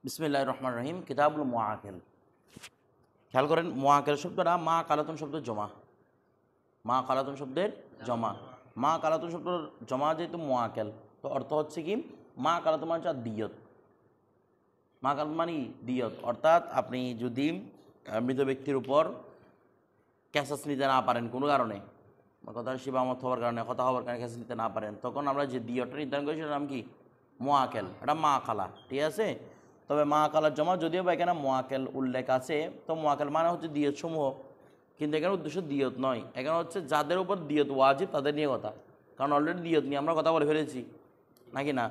বিসমিল্লাহির রহমানির রহিম। কিতাবুল মুআক্কেল। খেয়াল করেন, মুআক্কেল শব্দটা মা কালাতুন শব্দের জমা। মা কালাতুন শব্দের জমা। মা কালাতুন শব্দের জমা যেহেতু মুআক্কেল, তো অর্থ হচ্ছে কি, মা কালাতুন মানে হচ্ছে দিয়ত। মা কালাতুন মানে দিয়ত, অর্থাৎ আপনি যদি মৃত ব্যক্তির উপর ক্যাসাস নিতে না পারেন কোনো কারণে, কথা শিবামত হওয়ার কারণে, কথা হওয়ার কারণে ক্যাসাস নিতে না পারেন, তখন আমরা যে দিয়তটা নির্ধারণ করি সেটার নাম কি? মুআক্কেল। এটা মা কালা, ঠিক আছে। তবে মা কালার জমা, যদিও বা এখানে মুআক্কেল উল্লেখ আছে, তো মুআক্কেল মানে হচ্ছে দিয়ত সমূহ, কিন্তু এখানে উদ্দেশ্য দিয়ত নয়। এখানে হচ্ছে যাদের উপর দিয়ত ওয়াজিব তাদের নিয়ে কথা, কারণ অলরেডি দিয়ত নিয়ে আমরা কথা বলে ফেলেছি, নাকি না?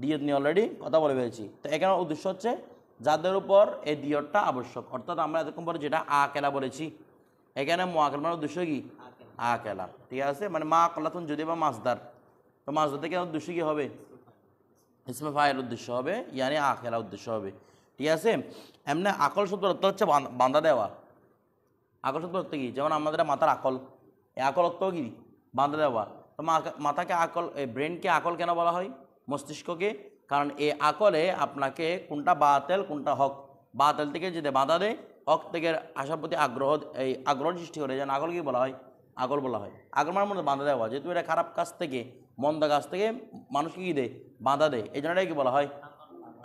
দিয়ত নিয়ে অলরেডি কথা বলে ফেলেছি। তো এখানে উদ্দেশ্য হচ্ছে যাদের উপর এই দিয়তটা আবশ্যক, অর্থাৎ আমরা এতক্ষণ পরে যেটা আকেলা বলেছি, এখানে মুআক্কেল মানে উদ্দেশ্য কি? আকেলা, ঠিক আছে। মানে মা কালাতুন যদি বা মাসদার, তো মাসদার থেকে উদ্দেশ্য কি হবে? ইসমে ফাইল উদ্দেশ্য হবে, ইয়ানি আকেলা উদ্দেশ্য হবে, ঠিক আছে। এমনি আকল শব্দ অর্থ হচ্ছে বাঁধা দেওয়া। আকল শব্দ অর্থ কি? যেমন আমাদের মাথার আকল, এই আকল অর্থ কি? বাঁধা দেওয়া। তো মাথাকে আকল, এই ব্রেনকে আকল কেন বলা হয়? মস্তিষ্ককে, কারণ এই আকলে আপনাকে কোনটা বাতেল কোনটা হক, বাতেল থেকে যদি বাঁধা দেয়, হক থেকে আসার প্রতি আগ্রহ, এই আগ্রহ সৃষ্টি করে, যেন আকল কি বলা হয়? আকল বলা হয়। আকল মানে মধ্যে বাঁধা দেওয়া, যেহেতু এটা খারাপ কাজ থেকে, মন্দ কাজ থেকে মানুষকে কী দেয়? বাঁধা দেয়, এই জন্য এটাই কি বলা হয়?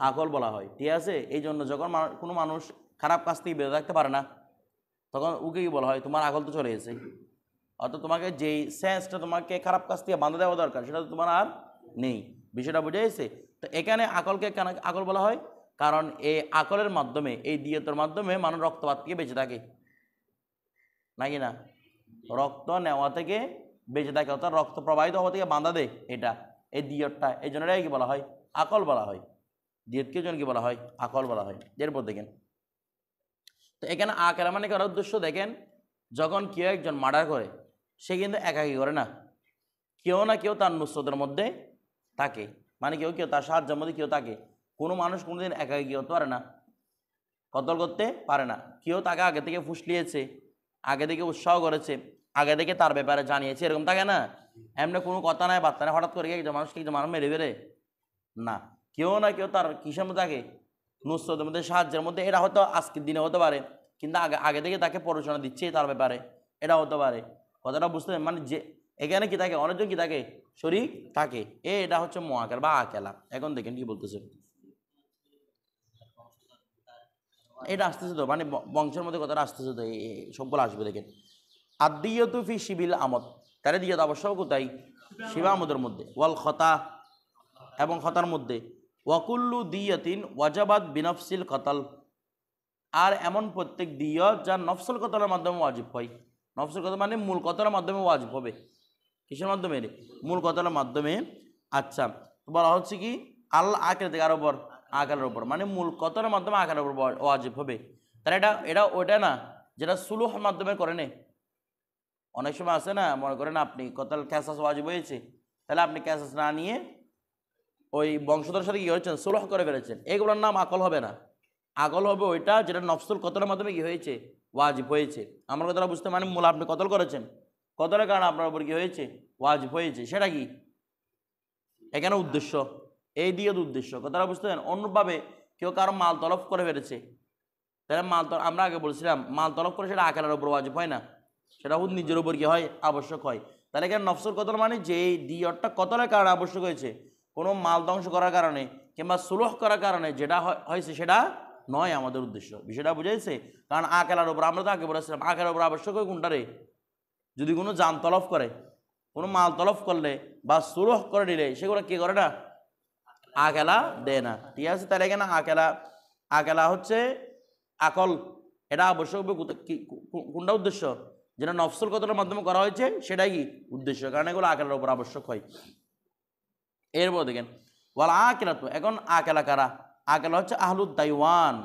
আকল বলা হয়, ঠিক আছে। এই জন্য যখন কোনো মানুষ খারাপ কাজ থেকে বেঁধে থাকতে পারে না, তখন ওকে কি বলা হয়? তোমার আকল তো চলে গেছে। অর্থাৎ তোমাকে যেই সেন্সটা তোমাকে খারাপ কাজ থেকে বাঁধা দেওয়া দরকার, সেটা তো তোমার আর নেই। বিষয়টা বুঝে গেছে? তো এখানে আকলকে কেন আকল বলা হয়? কারণ এই আকলের মাধ্যমে, এই দিয়তের মাধ্যমে মানুষ রক্তপাত থেকে বেঁচে থাকে, নাকি না? রক্ত নেওয়া থেকে বেঁচে থাকে, অর্থাৎ রক্ত প্রবাহিত হওয়া থেকে বাঁধা দেয় এটা, এই দিয়তটা। এই জন্য এটাই কি বলা হয়? আকল বলা হয়। দিয়তকে জন্য কি বলা হয়? আকল বলা হয়। এরপর দেখেন, তো এখানে আকেলা মানে করার উদ্দেশ্য দেখেন, যখন কেউ একজন মার্ডার করে, সে কিন্তু একাকী করে না, কেউ না কেউ তার নুসরতের মধ্যে থাকে, মানে কেউ কেউ তার সাহায্যের মধ্যে কেউ থাকে। কোনো মানুষ কোনোদিন একাকী হতে পারে না, কতল করতে পারে না। কেউ তাকে আগে থেকে ফুসলিয়েছে, আগে থেকে উৎসাহ করেছে, আগে থেকে তার ব্যাপারে জানিয়েছে, এরকম থাকে না? এমনি কোনো কথা নাই বার্তা নাই, হঠাৎ করে একজন মানুষকে একজন মানুষ মেরে ফেলে না, কেউ না কেউ তার কিসের মধ্যে থাকে? নুসরতের মধ্যে, সাহায্যের মধ্যে। এটা হয়তো আজকের দিনে হতে পারে, কিন্তু আগে আগে থেকে তাকে প্ররোচনা দিচ্ছে তার ব্যাপারে, এটা হতে পারে। কথাটা বুঝতে, মানে যে এখানে কি থাকে? অনেকজন কি থাকে? শরীক থাকে। এটা হচ্ছে মুআক্কেল বা আকেলা। এখন দেখেন কি বলতেছে, এটা আসতেছে তো, মানে বংশের মধ্যে কথাটা আসতেছে তো, সবগুলো আসবে। দেখেন, আদিয়তু ফি শিবিল আমদ, তাহলে দিয়ত আবশ্যক কোথায়? শিবা আমদের মধ্যে। ওয়াল খতা, এবং খতার মধ্যে। ওয়াকুল্লু দিয়াতিন ওয়াজাবাত বিনফসিল কতল, আর এমন প্রত্যেক দিয়ত যা নফসুল কতলের মাধ্যমে ওয়াজিব হয়। নফসুল কতল মানে মূল কতলের মাধ্যমে ওয়াজিব হবে। কিসের মাধ্যমে? মূল কতলের মাধ্যমে। আচ্ছা, তো বলা হচ্ছে কি, আল্লাহ আকেল থেকে আরো উপর, আকেলের উপর, মানে মূল কতলের মাধ্যমে আকেলের উপর ওয়াজিব হবে। তাহলে এটা এটা ওইটা না যেটা সুলুহের মাধ্যমে করে নে। অনেক সময় আছে না, মনে করেন আপনি কতল ক্যাসাস ওয়াজিব হয়েছে, তাহলে আপনি ক্যাসাস না নিয়ে ওই বংশধরের সাথে কি করেছেন? সুলহ করে ফেলেছেন, এগুলোর নাম আকল হবে না। আকল হবে ওইটা যেটা নফসুল কতলের মাধ্যমে কি হয়েছে? ওয়াজিব হয়েছে। আমার কথাটা বুঝতে, মানে মূল আপনি কতল করেছেন, কতলের কারণে আপনার উপর কি হয়েছে? ওয়াজিব হয়েছে, সেটা কি? এখানে উদ্দেশ্য, এই দিয়ে উদ্দেশ্য, কথাটা বুঝতে পারেন। অনুরূপভাবে কেউ কারো মাল তলব করে ফেলেছে, তাহলে আমরা আগে বলছিলাম, মাল তলব করে সেটা আকেলার উপর ওয়াজিব হয় না, সেটা নিজের উপর কি হয়? আবশ্যক হয়। তাহলে এখানে নফসুল কতল মানে যে দিয়তটা কতলের কারণে আবশ্যক হয়েছে, কোনো মাল ধ্বংস করার কারণে কিংবা সুলহ করার কারণে যেটা হয়েছে সেটা নয় আমাদের উদ্দেশ্য। বিষয়টা বুঝেছে? কারণ আকেলার উপর, আমরা তো আগে বলেছিলাম, আকেলার উপর আবশ্যক হয় কোনটারে? যদি কোনো যান তলব করে, কোনো মাল তলব করলে বা সুলহ করে নিলে, সেগুলো কে করে না? আকেলা দেয় না, ঠিক আছে। তাহলে এখানে আকেলা, আকেলা হচ্ছে আকল, এটা আবশ্যক হবে কোনটা? উদ্দেশ্য যেটা নফসুল কতলের মাধ্যমে করা হয়েছে সেটাই কি? উদ্দেশ্য, কারণ এগুলো আকেলার উপর আবশ্যক হয়। এরপর দেখেন, ওয়াল আকেলা, তো এখন আকেলা কারা? আকেলা হচ্ছে আহলুদ দাইওয়ান,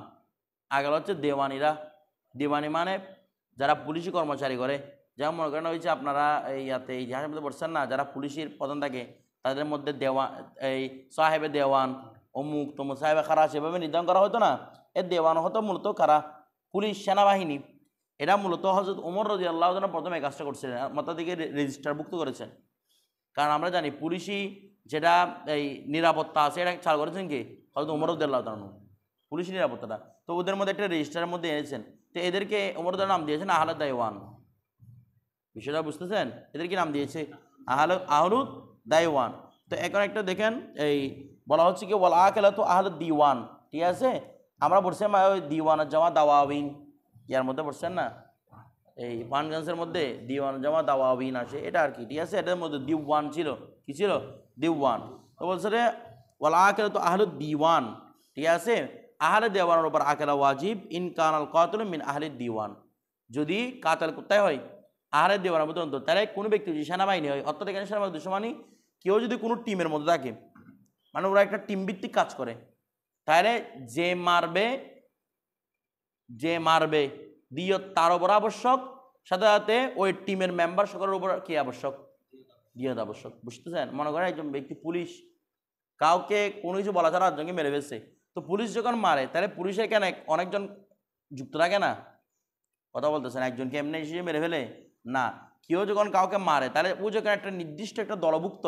আকেলা হচ্ছে দেওয়ানিরা। দেওয়ানি মানে যারা পুলিশি কর্মচারী করে, যেমন মনে করেন হয়েছে আপনারা এই ইয়াতে ইতিহাসের মধ্যে পড়ছেন না, যারা পুলিশের প্রধান থাকে তাদের মধ্যে দেওয়ান, এই সাহেবে দেওয়ান, অমুক তমুক সাহেবে খারা, সেভাবে নির্ধারণ করা হতো না। এর দেওয়ান হতো মূলত কারা? পুলিশ, সেনাবাহিনী। এরা মূলত হযরত ওমর রাদিয়াল্লাহু তাআলা প্রথমে এই কাজটা করছিলেন, মতাদিকে রেজিস্টারভুক্ত করেছেন। কারণ আমরা জানি পুলিশি যেটা এই নিরাপত্তা আছে, এটা চালু করেছেন কি? হযরত ওমর রাদিয়াল্লাহু তাআলা। পুলিশ নিরাপত্তাটা। তো ওদের মধ্যে একটা রেজিস্টারের মধ্যে এনেছেন, তো এদেরকে ওমরদের নাম দিয়েছেন আহলে দাইওয়ান। বিষয়টা বুঝতেছেন? এদের কি নাম দিয়েছে? আহলুদ দাইওয়ান। তো এখন একটা দেখেন, এই বলা হচ্ছে কি ওয়াল আকিলাতু আহলুদ দিওয়ান, ঠিক আছে? আমরা বলছিলাম ওই দিওয়ানের জামা দাওয়াবিন, ইয়ার মধ্যে বলছেন না, এই পানগান্সের মধ্যে দিওয়ান জামা দাওয়াবিন আসে, এটা আর কি, ঠিক আছে? এটার মধ্যে দিওয়ান ছিল, কি ছিল? দিওয়ান। তো বলছে রে ওয়াল আকিলাতু আহলুদ দিওয়ান, ঠিক আছে? আহলে দেওয়ানের উপর আকিলা ওয়াজিব ইন কানাল কাতিলু মিন আহলি দিওয়ান, যদি কাতাল কোথায় হয়? আহলে দেওয়ানের মধ্যে অন্তত, তাহলে কোনো ব্যক্তি যদি সেনাবাহিনী হয়, অর্থাৎ এখানে সেনাবাহিনী দুশ্মনী কেউ যদি কোনো টিমের মধ্যে থাকে, মানে ওরা একটা টিম ভিত্তিক কাজ করে, তাহলে যে মারবে দিয়ত তার উপর আবশ্যক, সাথে সাথে ওই টিমের মেম্বার সকলের উপর কি আবশ্যক? দিয়ত আবশ্যক। বুঝতেছেন? মনে করেন একজন ব্যক্তি পুলিশ কাউকে কোনো কিছু বলা ছাড়া একজনকে মেরে ফেলছে, তো পুলিশ যখন মারে তাহলে পুলিশে কেন অনেকজন যুক্ত থাকে না? কথা বলতেছেন, একজনকে এমনি হিসেবে মেরে ফেলে না। কেউ যখন কাউকে মারে তাহলে ও যখন একটা নির্দিষ্ট একটা দলভুক্ত,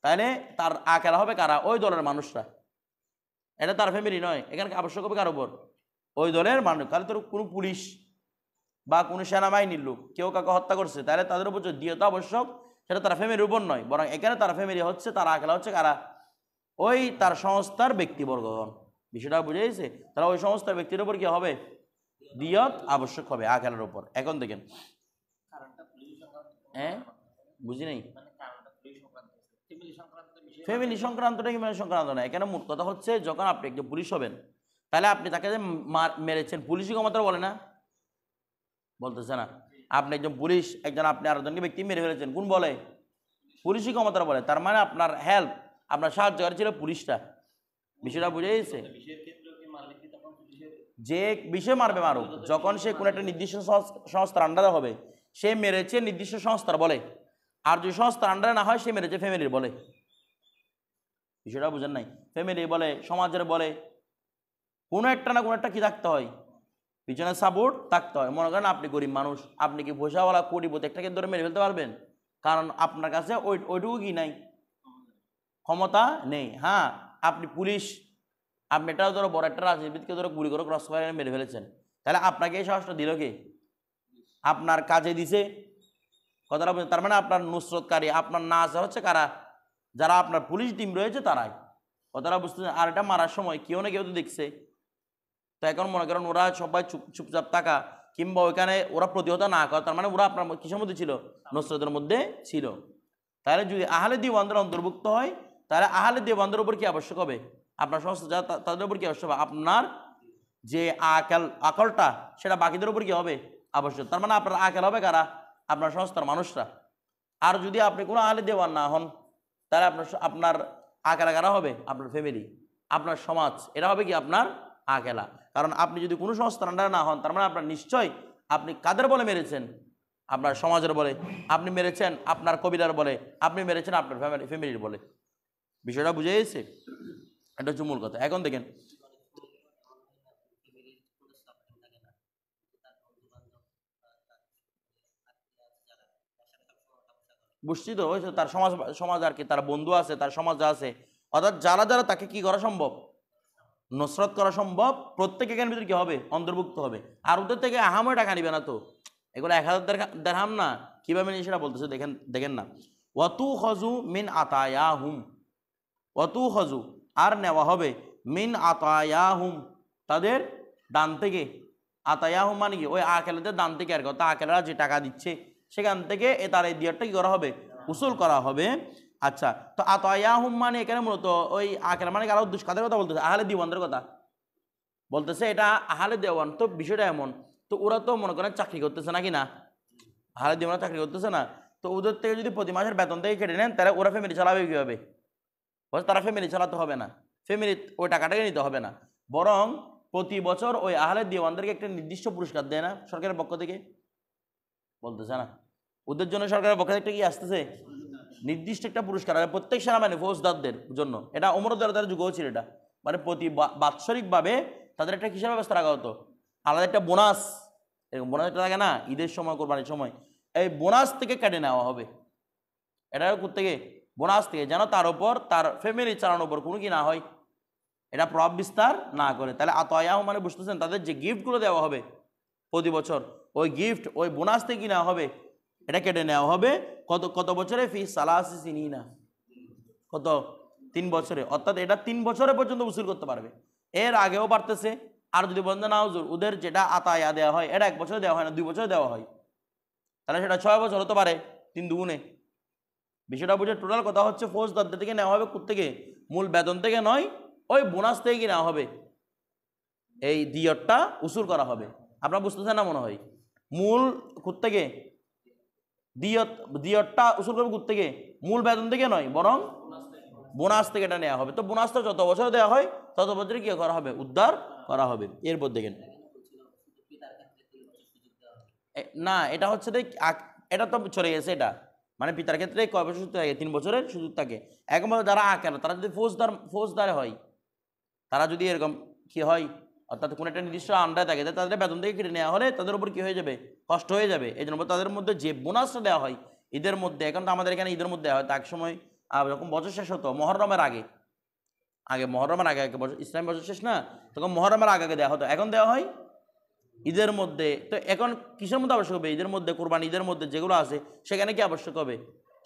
তাহলে তার আকেলা হবে কারা? ওই দলের মানুষরা, এটা তার ফ্যামিলি নয়। এখানে আবশ্যক হবে কার উপর? ওই দলের মানুষ। তাহলে তোর কোনো পুলিশ বা কোনো সেনাবাহিনীর লোক কেউ কাউকে হত্যা করছে, তাহলে তাদের উপর যে দিয়ত আবশ্যক, সেটা তার ফ্যামিলির উপর নয়, বরং এখানে তার ফ্যামিলি হচ্ছে, তার আকেলা হচ্ছে কারা? ওই তার সংস্থার ব্যক্তিবর্গগণ। বিষয়টা বুঝে গেছে? তাহলে ওই সংস্থার ব্যক্তির উপর কি হবে? দিয়ত আবশ্যক হবে আকেলার উপর। এখন দেখেন, হ্যাঁ বুঝি নাই, ফ্যামিলি সংক্রান্তটা কি সংক্রান্ত না। এখানে মোট কথা হচ্ছে, যখন আপনি একজন পুলিশ হবেন, তাহলে আপনি তাকে যে মেরেছেন, পুলিশই ক্ষমতা বলে না? বলতেছে না? আপনি একজন পুলিশ, আপনি আরেকজনকে ব্যক্তি মেরে ফেলেছেন, কোন বলে? পুলিশই ক্ষমতা বলে। তার মানে আপনার হেল্প, আপনার সাহায্যকারী ছিল পুলিশটা। বিষয়টা বুঝে গেছে? যে বিষয় মারবে মারুক, যখন সে কোনো একটা নির্দিষ্ট সংস্থার আন্ডারে হবে, সে মেরেছে নির্দিষ্ট সংস্থার বলে, আর যদি সংস্থার আন্ডারে না হয়, সে মেরেছে ফ্যামিলির বলে। বিষয়টা বুঝেন নাই? ফ্যামিলি বলে, সমাজের বলে, কোনো একটা না কোনো একটা কি থাকতে হয়, পিছনে সাপোর্ট থাকতে হয়। মনে করেন আপনি গরিব মানুষ, আপনি কি পয়সাওয়ালা কোটিপতি একটাকে ধরে মেরে ফেলতে পারবেন? কারণ আপনার কাছে ওইটুকু কি নাই, ক্ষমতা নেই। হ্যাঁ, আপনি পুলিশ, আপনি এটাও ধরো বড় একটা রাজনীতিবিদকে ধরো গুলি করে ক্রস ফায়ারে মেরে ফেলেছেন, তাহলে আপনাকে এই সাহসটা দিল কে? আপনার কাজে দিছে, কথাটা বুঝেন? তার মানে আপনার নুসরতকারী, আপনার নাসর হচ্ছে কারা? যারা আপনার পুলিশ টিম রয়েছে তারাই। কথাটা বুঝতেছেন? আর এটা মারার সময় কেউ না কেউ তো দেখছে। তো এখন মনে করেন ওরা সবাই চুপচাপ থাকা, কিংবা ওইখানে ওরা প্রতিহত না করা, তার মানে ওরা আপনার কিসের মধ্যে ছিল? নুসরতের মধ্যে ছিল। তাহলে যদি আহলে দিওয়ানদের অন্তর্ভুক্ত হয়, তাহলে আহলে দিওয়ানদের উপর কি আবশ্যক হবে? আপনার সংস্থা যা তাদের উপর কি আবশ্যক হবে? আপনার যে আকলটা, সেটা বাকিদের উপর কি হবে? আবশ্যক। তার মানে আপনার আকেল হবে কারা? আপনার সংস্থার মানুষরা। আর যদি আপনি কোনো আহলে দেওয়ান না হন, তাহলে আপনার আকেলা কারা হবে? আপনার ফ্যামিলি, আপনার সমাজ, এটা হবে কি আপনার আকেলা। কারণ আপনি যদি কোনো সংস্থার আন্ডারে না হন, তার মানে আপনার নিশ্চয়ই, আপনি কাদের বলে মেরেছেন? আপনার সমাজের বলে আপনি মেরেছেন, আপনার কবিরার বলে আপনি মেরেছেন, আপনার ফ্যামিলির বলে। বিষয়টা বুঝে গেছে? এটা হচ্ছে মূল কথা। এখন দেখেন, বুঝছি তো, ওই তার সমাজ আর কি, তার বন্ধু আছে, তার সমাজ আছে, অর্থাৎ যারা যারা তাকে কি করা সম্ভব? নসরত করা সম্ভব, প্রত্যেক এখানের ভিতরে কি হবে? অন্তর্ভুক্ত হবে। আর ওদের থেকে আহামও টাকা নিবে না তো, এগুলো 1000 দেরহাম না। কিভাবে নিয়ে সেটা বলতেছে, দেখেন দেখেন না, ওয়াতু হজু মিন আতায়াহুম, ওয়াতু হজু আর নেওয়া হবে, মিন আতায়াহুম তাদের দান থেকে। আতায়াহুম মানে কি? ওই আকেলাদের দান থেকে আর কথা, আকেলারা যে টাকা দিচ্ছে সেখান থেকে তার এই দিয়ারটা কি করা হবে? উসুল করা হবে। আচ্ছা, তো আতায়াহুম মানে এখানে মূলত ওই আকেলা মানে আরো কাদের কথা বলতেছে? আহলে দিওয়ানদের কথা বলতেছে। এটা আহলে দেওয়ান, তো বিষয়টা এমন, তো ওরা তো মনে করেন চাকরি করতেছে নাকি না? আহলে দেওয়ান চাকরি করতেছে না, তো ওদের থেকে যদি প্রতি মাসের বেতন থেকে কেটে নেন, তাহলে ওরা ফ্যামিলি চালাবে কীভাবে? তারা ফ্যামিলি চালাতে হবে না, ফ্যামিলি ওই টাকাটাকে নিতে হবে না, বরং প্রতি বছর ওই আহলে দিওয়ানদেরকে একটা নির্দিষ্ট পুরস্কার দেয় না সরকারের পক্ষ থেকে? বলতেছে না? ওদের জন্য সরকারের পক্ষ থেকে কি আসতেছে? নির্দিষ্ট একটা পুরস্কার প্রত্যেক সেনাবাহিনী ফৌজদারদের জন্য। এটা ওমর দ্বারা যুগও ছিল এটা, মানে প্রতি বাৎসরিকভাবে তাদের একটা কিসের ব্যবস্থা রাখা হতো? আলাদা একটা বোনাস, এরকম বোনাস একটা থাকে না ঈদের সময়, কোরবানির সময়, এই বোনাস থেকে কেটে নেওয়া হবে। এটা কোথেকে? বোনাস থেকে, যেন তার উপর, তার ফ্যামিলি চালানোর উপর কোনো কি না হয়, এটা প্রভাব বিস্তার না করে। তাহলে আতায়াহু মানে বুঝতেছেন তাদের যে গিফটগুলো দেওয়া হবে প্রতি বছর, ওই গিফট ওই বোনাস থেকে কি নেওয়া হবে, এটা কেটে নেওয়া হবে কত কত বছরে, ফি সালাসি সিনিনা, কত 3 বছরে। অর্থাৎ এটা 3 বছরে পর্যন্ত উসুল করতে পারবে, এর আগেও পারতেছে। আর যদি বন্ধ না হুজুর ওদের যেটা আতায়া দেওয়া হয় এটা 1 বছরে দেওয়া হয় না, 2 বছরে দেওয়া হয়, তাহলে সেটা 6 বছর হতে পারে 3 দুগুণে। বিষয়টা বুঝে টোটাল কথা হচ্ছে ফৌজদারদের থেকে নেওয়া হবে কোত্থেকে, মূল বেতন থেকে নয়, ওই বোনাস থেকে কি নেওয়া হবে, এই দিয়তটা উসুল করা হবে। আপনারা বুঝতেছেন না মনে হয়? মূল কোত্থেকে দিয়তটা উসুল করবে কোত্থেকে, মূল বেতন থেকে নয় বরং বোনাস থেকে এটা নেওয়া হবে। তো বোনাসটা যত বছর দেওয়া হয় তত বছরে কি করা হবে, উদ্ধার করা হবে। এরপর দেখেন না, এটা হচ্ছে এটা তো চলে গেছে, এটা মানে পিতার ক্ষেত্রে কয় বছর সুযোগ থাকে, 3 বছরের সুযোগ থাকে। একমাত্র যারা আকেল তারা যদি ফৌজদার হয়, তারা যদি এরকম কি হয়, অর্থাৎ কোনো একটা নির্দিষ্ট আন্ডারে থাকে, তাদের বেতন থেকে কেটে নেওয়া হলে তাদের উপর কি হয়ে যাবে, কষ্ট হয়ে যাবে। এই জন্য তাদের মধ্যে যে বোনাসটা দেওয়া হয় ঈদের মধ্যে, এখন তো আমাদের এখানে ঈদের মধ্যে দেওয়া হয়, তো এক সময় যখন বছর শেষ হতো মহরমের আগে মহরমের আগে ইসলামী বছর শেষ না, তখন মহরমের আগে দেওয়া হতো, এখন দেওয়া হয় ঈদের মধ্যে। তো এখন কিসের মধ্যে আবশ্যক হবে, ঈদের মধ্যে, কোরবানি ঈদের মধ্যে যেগুলো আছে সেখানে কি আবশ্যক হবে,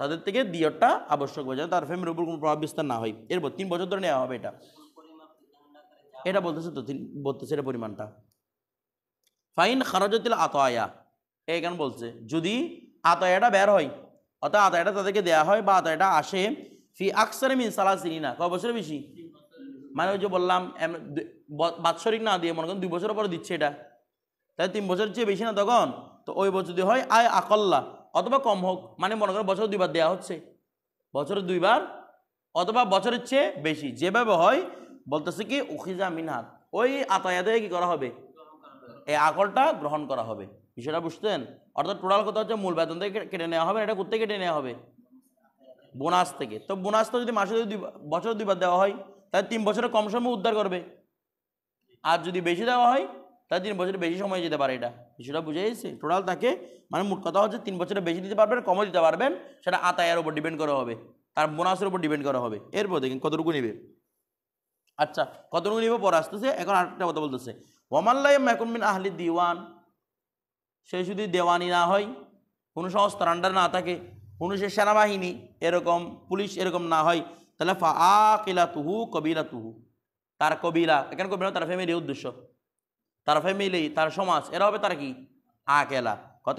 তাদের থেকে দিয়তটা আবশ্যক হবে, যেন তার ফ্যামিলির উপর কোনো প্রভাব বিস্তার না হয়। এরপর 3 বছর ধরে নেওয়া হবে। এটা বলতেছে তো বলতেছে এটা পরিমাণটা। ফাইন খারাজাতিল আতায়া, এখানে বলছে যদি আতায়াটা বের হয়, অর্থাৎ আতায়াটা তাদেরকে দেওয়া হয় বা আতায়াটা আসে ফি আকসারে মিন সালাসিনা, কয় বছরের বেশি, মানে ওই যে বললাম বাৎসরিক না দিয়ে মনে করেন 2 বছর পরে দিচ্ছে এটা, তাই 3 বছরের চেয়ে বেশি না তখন, তো ওই বছর যদি হয় আয় আকল্লা অথবা কম হোক, মানে মনে করেন বছরে 2 বার দেওয়া হচ্ছে, বছরে 2 বার অথবা বছরের চেয়ে বেশি, যেভাবে হয় বলতেছে কি উখিজা মিনহাত, ওই আতায়াতে কি করা হবে, এই আকলটা গ্রহণ করা হবে। বিষয়টা বুঝতেন? অর্থাৎ টোটাল কথা হচ্ছে মূল বেতন থেকে কেটে নেওয়া হবে, এটা কোথেকে কেটে নেওয়া হবে, বোনাস থেকে। তো বোনাসটা যদি মাসে যদি বছরে 2 বার দেওয়া হয় তাহলে 3 বছরে কম সময় উদ্ধার করবে, আর যদি বেশি দেওয়া হয় তাহলে 3 বছরে বেশি সময় যেতে পারে। এটা বিষয়টা বুঝে গেছে? টোটাল তাকে মানে মোট কথা হচ্ছে 3 বছরে বেশি দিতে পারবেন, কমও দিতে পারবেন, সেটা আতায়ের উপর ডিপেন্ড করা হবে, তার বোনাসের উপর ডিপেন্ড করা হবে। এরপর দেখেন কতটুকু নেবে। আচ্ছা কতটুকু নিবে পরে আসতেছে, এখন আরেকটা কথা বলতেছে ওয়ামাল্লাই মেকুন মিন আহলি দিওয়ান, সে যদি দেওয়ানি না হয়, কোনো সংস্থার আন্ডার না থাকে, কোনো সে সেনাবাহিনী এরকম পুলিশ এরকম না হয়, তাহলে ফা আকিলা তুহু কবিলা তুহু, তার কবিলা, এখানে কবিলা তার ফ্যামিলির উদ্দেশ্য, তার ফ্যামিলি তার সমাজ এরা হবে তার কি আকেলা,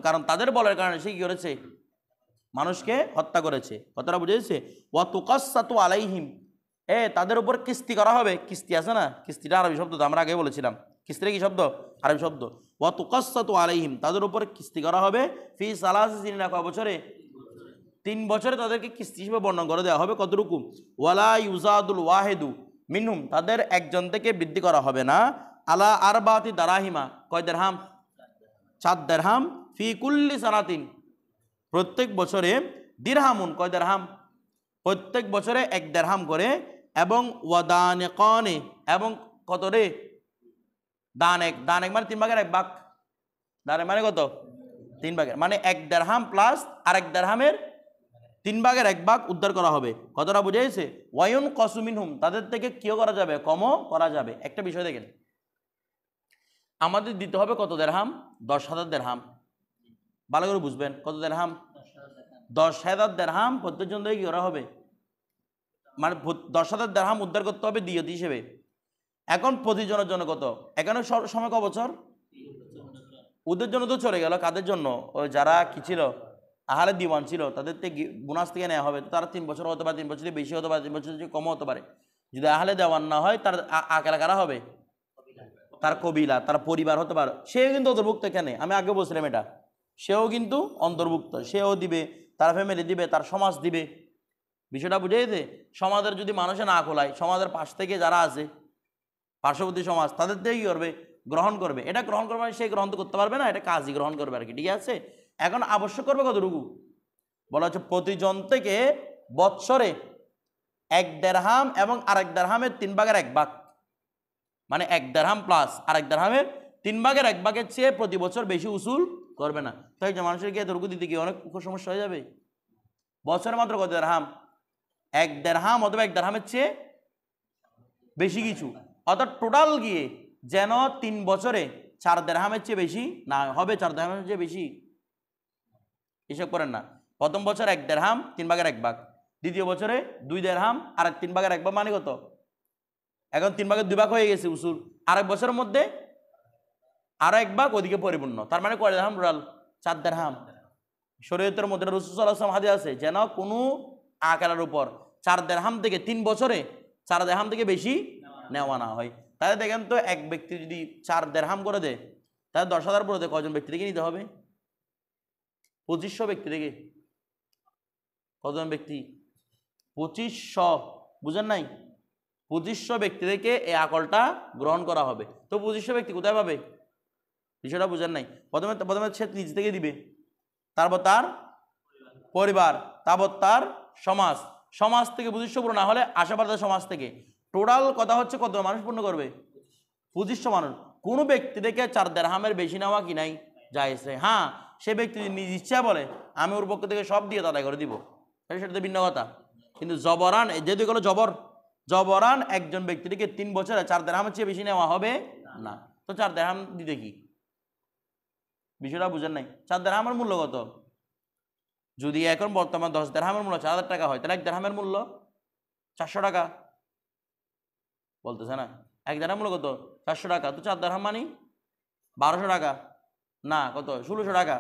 কারণ তাদের বলার কারণে সে কি করেছে, মানুষকে হত্যা করেছে। কথাটা বুঝেছে? ওয়া তুকাসসাতু আলাইহিম, তাদের উপর কিস্তি করা হবে। কিস্তি আছে না, কিস্তিটা আরবি শব্দ, তো আমরা আগে বলেছিলাম কিস্তিটা কি শব্দ, আরবি শব্দ। ওয়া তুকাসসাতু আলাইহিম, তাদের উপর কিস্তি করা হবে ফি সালাসি সিনিনা, কয় বছরে, 3 বছরে তাদেরকে কিস্তি হিসেবে বর্ণনা করে দেওয়া হবে। কতটুকু, ওয়ালা ইউজাদুল ওয়াহেদু মিনহুম, তাদের একজন থেকে বৃদ্ধি করা হবে না, আলা আরবাতি দারাহিমা, কয় দিরহাম, 4 দিরহাম, ফি কুল্লি সানাতিন, প্রত্যেক বছরে, দিরহামুন, কয় দিরহাম, প্রত্যেক বছরে 1 দিরহাম করে, এবং ওয়াদানেকানে, এবং কত রে, দানেক, দানেক মানে 3 ভাগের 1 ভাগ, দানেক মানে কত, 3 ভাগের, মানে 1 দিরহাম প্লাস আরেক দিরহামের 3 ভাগের 1 ভাগ উদ্ধার করা হবে। কতটা বুঝেছে? ওয়ায়ুন কসুমিনহুম, তাদের থেকে কিও করা যাবে, কমও করা যাবে। একটা বিষয় দেখেন, আমাদের দিতে হবে কত দিরহাম, 10,000 দিরহাম, ভালো করে বুঝবেন, কত দিরহাম, 10,000 দিরহাম প্রত্যেকজন থেকে কি করা হবে, মানে 10,000 দিরহাম উদ্ধার করতে হবে দিয়ত হিসেবে। এখন প্রতিজনের জন্য কত, এখানে সময় ক বছর, ওদের জন্য তো চলে গেল, কাদের জন্য, ওই যারা কি ছিল, আহলে দিওয়ান ছিল, তাদের থেকে বোনাস থেকে নেওয়া হবে, তারা 3 বছর হতে পারে, 3 বছরের বেশি হতে পারে, 3 বছরের কম হতে পারে। যদি আহলে দেওয়ান না হয়, তার আকেলা কারা হবে, তার কবিলা, তার পরিবার হতে পারে, সেও কিন্তু অন্তর্ভুক্ত। এখানে আমি আগে বলছিলাম এটা, সেও কিন্তু অন্তর্ভুক্ত, সেও দিবে, তার ফ্যামিলি দিবে, তার সমাজ দিবে। বিষয়টা বুঝে গেছে? সমাজের যদি মানুষে না খোলায়, সমাজের পাশ থেকে যারা আছে পার্শ্ববর্তী সমাজ, তাদের থেকে কী করবে, গ্রহণ করবে। এটা গ্রহণ করবে, সে গ্রহণ তো করতে পারবে না, এটা কাজই গ্রহণ করবে আর কি, ঠিক আছে? এখন আবশ্যক করবে কতটুকু, বলা হচ্ছে প্রতিজন থেকে বৎসরে 1 দিরহাম এবং আরেক দিরহামের 3 ভাগের 1 ভাগ, মানে 1 দিরহাম প্লাস আরেক দিরহামের 3 ভাগের 1 ভাগের চেয়ে প্রতি বছর বেশি উসুল করবে না। তো একজন মানুষের কি এতটুকু দিতে গিয়ে অনেক সমস্যা হয়ে যাবে। বছরে মাত্র কত দিরহাম, 1 দিরহাম অথবা 1 দিরহামের চেয়ে বেশি কিছু, অর্থাৎ টোটাল গিয়ে যেন 3 বছরে 4 দিরহামের চেয়ে বেশি না হবে, 4 দিরহামের চেয়ে বেশি হিসাব করেন না। প্রথম বছর 1 দিরহাম 3 ভাগের 1 ভাগ, দ্বিতীয় বছরে 2 দিরহাম আর 3 ভাগের 1 ভাগ, মানে কত? এখন 3 ভাগের 2 ভাগ হয়ে গেছে উসুল, আরেক বছরের মধ্যে আরো 1 ভাগ ওদিকে পরিপূর্ণ, তার মানে কয় দিরহাম টোটাল? 4 দিরহাম। শরীয়তের মধ্যে রাসূল সাল্লাল্লাহু আলাইহি ওয়াসাল্লাম হাদিস আছে যেন কোনো আকালের উপর 4 দিরহাম থেকে 3 বছরে 4 দিরহাম থেকে বেশি নেওয়া না হয়। তাহলে দেখেন তো, এক ব্যক্তি যদি 4 দিরহাম করে দেয় তাহলে 10,000 পড়ে দেয়, কয়জন ব্যক্তি থেকে নিতে হবে? 2500 ব্যক্তি থেকে। কতজন ব্যক্তি? 2500, বুঝেন নাই? 2500 ব্যক্তি থেকে এই আকলটা গ্রহণ করা হবে। তো 2500 ব্যক্তি কোথায় পাবে? বিষয়টা বুঝেন নাই। প্রথমে সে নিজ থেকে দিবে, তারপর তার পরিবার, তারপর তার সমাজ, সমাজ থেকে 2500 পূর্ণ না হলে আশেপাশের সমাজ থেকে। টোটাল কথা হচ্ছে কত মানুষ পূর্ণ করবে? 2500 মানুষ। কোনো ব্যক্তি থেকে 4 দিরহামের বেশি নেওয়া কি নাই? জায়েজ। হ্যাঁ, সে ব্যক্তি নিজ ইচ্ছা বলে আমি ওর পক্ষ থেকে সব দিয়ে আদায় করে দিব, সেটা তো ভিন্ন কথা। কিন্তু জবরান, যেহেতু এগুলো জবরান একজন ব্যক্তি থেকে 3 বছরে 4 দিরহামের চেয়ে বেশি নেওয়া হবে না। তো 4 দিরহাম দিতে কি? বিষয়টা বুঝেন নাই। 4 দিরহামের মূল্য কত? যদি এখন বর্তমান 10 দিরহামের মূল্য 4000 টাকা হয়, তাহলে 1 দিরহামের মূল্য 400 টাকা, বলতেছে না? 1 দিরহাম মূল্য কত? 400 টাকা। তো 4 দিরহাম মানে 1200 টাকা না, কত? 1600 টাকা।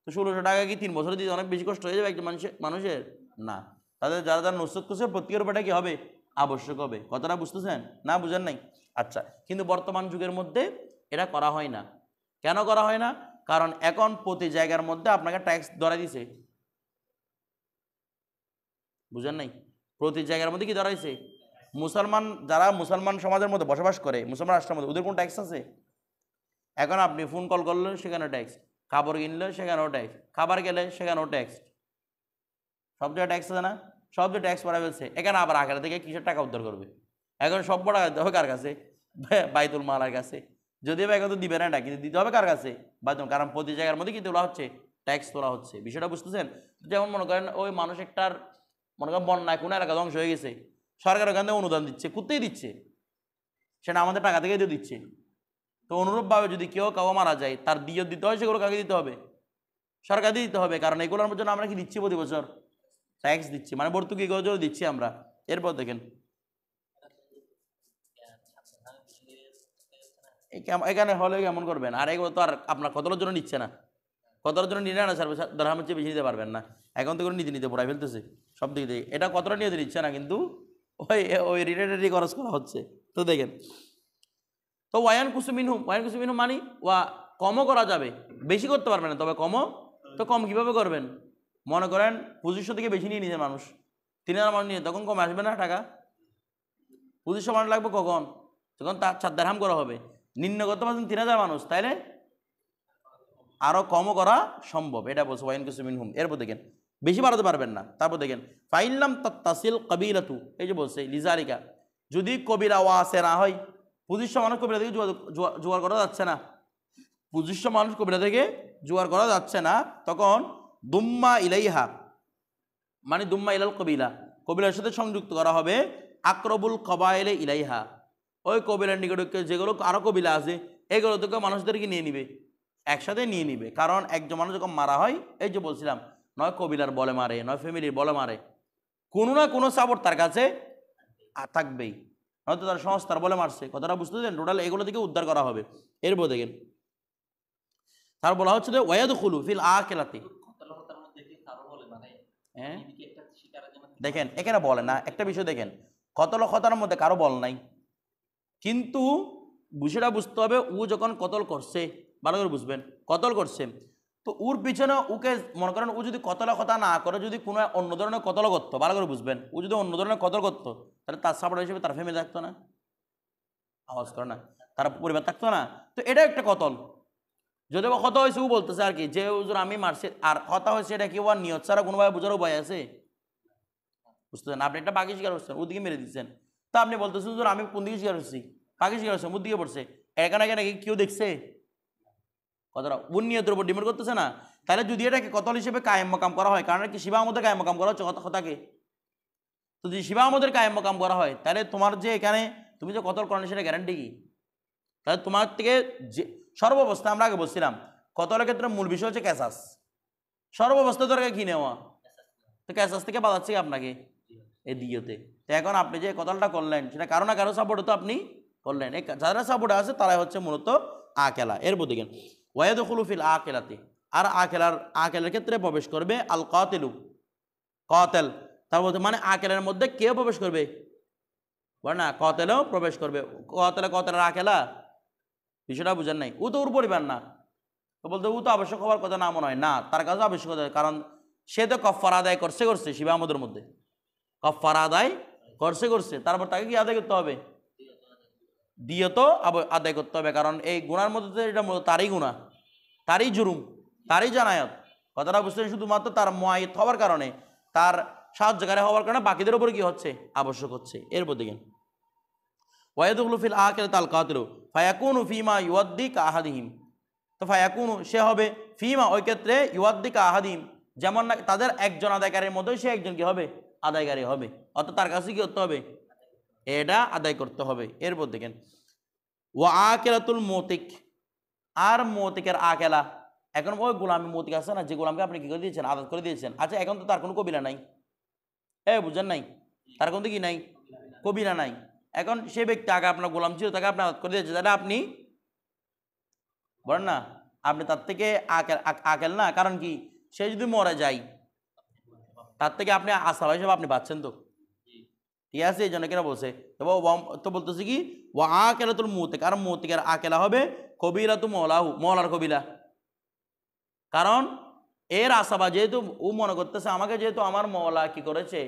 তো 1600 টাকা কি 3 বছরে দিতে অনেক বেশি কষ্ট হয়ে যাবে একজন মানুষের? না। তাদের যারা যারা নসিহত করছে প্রত্যেকের উপরটা কি হবে? আবশ্যক হবে। কথাটা বুঝতেছেন না? বুঝেন নাই? আচ্ছা, কিন্তু বর্তমান যুগের মধ্যে এটা করা হয় না। কেন করা হয় না? কারণ এখন প্রতি জায়গার মধ্যে আপনাকে ট্যাক্স ধরা দিছে। বুঝেন নাই? প্রতি জায়গার মধ্যে কি ধরা দিছে? মুসলমান, যারা মুসলমান সমাজের মধ্যে বসবাস করে, মুসলমান রাষ্ট্রের মধ্যে, ওদের কোন ট্যাক্স আছে? এখন আপনি ফোন কল করলে সেখানেও ট্যাক্স, কাপড় কিনলে সেখানেও ট্যাক্স, খাবার গেলে সেখানেও ট্যাক্স, সব জায়গায় ট্যাক্স আছে না? সব যে ট্যাক্স পড়া ফেলছে, এখানে আবার আখেরা থেকে কিসের টাকা উদ্ধার করবে? এখন সব টাকা দিতে হবে কার কাছে? বাইতুল মালের কাছে। যদিও এখন তো দিবে না এটা, কিন্তু দিতে হবে কার কাছে? বাইতুল। কারণ প্রতি জায়গার মধ্যে কি তোলা হচ্ছে? ট্যাক্স তোলা হচ্ছে। বিষয়টা বুঝতেছেন? যেমন মনে করেন ওই মানুষ একটার মনে করেন বন্যায় কোনো এলাকা ধ্বংস হয়ে গেছে, সরকার ওখান থেকে অনুদান দিচ্ছে, কোথায় দিচ্ছে? সেটা আমাদের টাকা থেকে দিয়ে দিচ্ছে। তো অনুরূপভাবে যদি কেউ মারা যায়, তার দিয়ে দিতে হয়, সেগুলো কাকে দিতে হবে? সরকার দিয়ে দিতে হবে। কারণ এগুলোর জন্য আমরা কি দিচ্ছি? প্রতি বছর ট্যাক্স দিচ্ছি, মানে ভর্তুকি এগুলো দিচ্ছি আমরা। এরপর দেখেন এখানে হলে কেমন করবেন? আর এগুলো তো আর আপনার কতটার জন্য নিচ্ছে না, কতটার জন্য নিলে না স্যার দিরহামের চেয়ে বেশি নিতে পারবেন না। এখন তো করে নিতে পড়াই ফেলতেছে সব দিক থেকে। এটা কতটা নিয়ে নিচ্ছে না, কিন্তু ওই ওই রিলেটেডই খরচ করা হচ্ছে। তো দেখেন, তো ওয়ান কুসুমিনহুম মানে ওয়া কমও করা যাবে, বেশি করতে পারবেন না, তবে কমও। তো কম কীভাবে করবেন? মনে করেন 2500 থেকে বেশি নিয়ে নিছে মানুষ, 3000 মানুষ নিয়ে, তখন কম আসবে না টাকা? 2500 মানুষ লাগবে কখন? তখন তার 4 দিরহাম করা হবে। নিম্ন করতে পারছেন 3000 মানুষ, তাইলে আরও কমও করা সম্ভব। এটা বলছে ওয়াইন কুসুমিনহুম। এরপর দেখেন, বেশি বাড়াতে পারবেন না। তারপর দেখেন ফাইল্লাম তাসিল কাবিলাতু, এই যে বলছে লিজারিকা, যদি কবিরা ওয়াসে না হয়, 2500 মানুষ কবিরা থেকে জোগাড় করা যাচ্ছে না, 2500 মানুষ কবিরা থেকে জোগাড় করা যাচ্ছে না, তখন দুম্মা ইলাইহা মানে দুম্মা ইলাল কবিলা, কবিলার সাথে সংযুক্ত করা হবে আকরবুল কবাইলে ইলাইহা, ওই কবিলার নিকটকে যেগুলো আরও কবিলা আছে এগুলো থেকে মানুষদেরকে নিয়ে নিবে, একসাথে নিয়ে নিবে। কারণ একজন মানুষ যখন মারা হয়, এই যে বলছিলাম, নয় কবিলার বলে মারে, নয় ফ্যামিলির বলে মারে, কোনো না কোনো সাপোর্ট তার কাছে থাকবেই, হয়তো তার সংস্থার বলে মারছে। কথাটা বুঝতেছেন? টোটাল এগুলো থেকে উদ্ধার করা হবে। এরপর দেখেন তার বলা হচ্ছে যে ওয়ায়াদখুলু ফিল আখিরাতি। হ্যাঁ দেখেন, এখানে বলে না, একটা বিষয় দেখেন, কতল খতার মধ্যে কারো বল নাই, কিন্তু বিষয়টা বুঝতে হবে, ও যখন কতল করছে, ভালো করে বুঝবেন, কতল করছে, তো ওর পিছনে ওকে মনে করেন, ও যদি কতলা কথা না করে, যদি কোনো অন্য ধরনের কতল করতো, ভালো করে বুঝবেন, ও যদি অন্য ধরনের কতল করতো, তাহলে তার সাপোর্ট হিসেবে তার ফ্যামিলি থাকতো না, আওয়াজ করে না, তার পরিবার থাকতো না। তো এটা একটা কতল, যদিও কথা হয়েছে, ও বলতেছে আর কি যে হুজুর আমি মারছি, আর কথা হয়েছে এটা কি ওর নিয়ত ছাড়া কোনোভাবে বোঝার উপায় আছে? বুঝতেছেন? আপনি একটা পাখি শিকার করছেন, ওদিকে মেরে দিচ্ছেন, তা আপনি বলতেছেন হুজুর আমি কোন দিকে শিকার করছি? পাখি শিকার করছেন, ওর দিকে পড়ছে, এখানে এখানে কেউ দেখছে? কথাটা ওর নিয়তের উপর ডিপেন্ড করতেছে না? তাহলে যদি এটাকে কতল হিসেবে কায়েম মাকাম করা হয়, কারণ কি শিবা আমাদের কায়েম মাকাম করা হচ্ছে কথাকে, তো যদি শিবা আমাদের কায়েম মাকাম করা হয়, তাহলে তোমার যে এখানে তুমি যে কতল করনি সেটা গ্যারান্টি কি? তাহলে তোমার থেকে যে সর্বাবস্থা আমরা আগে বলছিলাম কতলের ক্ষেত্রে মূল বিষয় হচ্ছে ক্যাসাস, সর্বাবস্থা দরকার কি নেওয়া, তো ক্যাসাস থেকে বাজাচ্ছে আপনাকে এ দিয়েতে। তো এখন আপনি যে কতলটা করলেন সেটা কারো না কারো সাপোর্টে তো আপনি করলেন, এই যারা সাপোর্টে আছে তারাই হচ্ছে মূলত আকেলা। এরপর দেখেন ওয়াদুখুলু ফিল আকেলাতে, আর আকেলের ক্ষেত্রে প্রবেশ করবে আল কাতিলু, কাতেল, তার বলতে মানে আকেলের মধ্যে কেউ প্রবেশ করবে বলে না, কাতেলও প্রবেশ করবে। কাতেলের আকেলা বিষয়টা বুঝেন নাই, ও তো ওর পরিবার না, তো বলতে ও তো আবশ্যক হওয়ার কথা না মনে হয় না, তার কাছে আবশ্যক, কারণ সে তো কফার আদায় করছে শিবা আমাদের মধ্যে কফার আদায় করছে, তারপর তাকে কি আদায় করতে হবে? দিয়ত আদায় করতে হবে, কারণ এই গুনার মধ্যে এটা তারই গুণা, তারই জুরুম, তারই জানায়ত। কথাটা বুঝতে শুধুমাত্র তার মুআইদ হওয়ার কারণে, তার সাহায্যকারী হওয়ার কারণে বাকিদের উপরে কি হচ্ছে? আবশ্যক হচ্ছে। এরপর দেখেন ওয়াদুখুলু ফিল আখিরাতি আল কাতিলু ফায়াকুনু ফিমা ইউয়াদ্দি কা আহাদিহিম, তো ফায়াকুনু সে হবে ফিমা ওই ক্ষেত্রে ইউয়াদ্দি কা আহাদিহিম, যেমন না তাদের একজন আদায়কারীর মধ্যে সে একজন কি হবে? আদায়কারী হবে, অর্থাৎ তার কাছে কি করতে হবে? এটা আদায় করতে হবে। এরপর দেখেন ওয়া আকিলাতুল মৌতিক, আর মৌতিকের আকেলা, এখন ওই গোলামি মৌতিক আছে না, যে গোলামকে আপনি কি করে দিয়েছেন? আদাত করে দিয়েছেন। আচ্ছা এখন তো তার কোনো কবিলা নাই, বুঝেন নাই, তার কোনো কি নাই? কবিলা নাই। এখন সে ব্যক্তি আগে আপনার গোলাম ছিল, তাকে আপনি আদাত করে দিয়েছেন, তাহলে আপনি বলেন না আপনি তার থেকে আকেল না, কারণ কি সে যদি মরে যায় তার থেকে আপনি আসাবা হিসেবে আপনি পাচ্ছেন তো, ঠিক আছে? এই জন্য কেন বলছে তো বলতেছে কি ওয়া আকেলাতুল মৌতিক, আর মৌতিকের আকেলা হবে কবিলাতু মওলাহু, মওলার কবিলা, কারণ এর আসাবা যেহেতু ও মনে করতেছে আমাকে যেহেতু আমার মওলা কি করেছে?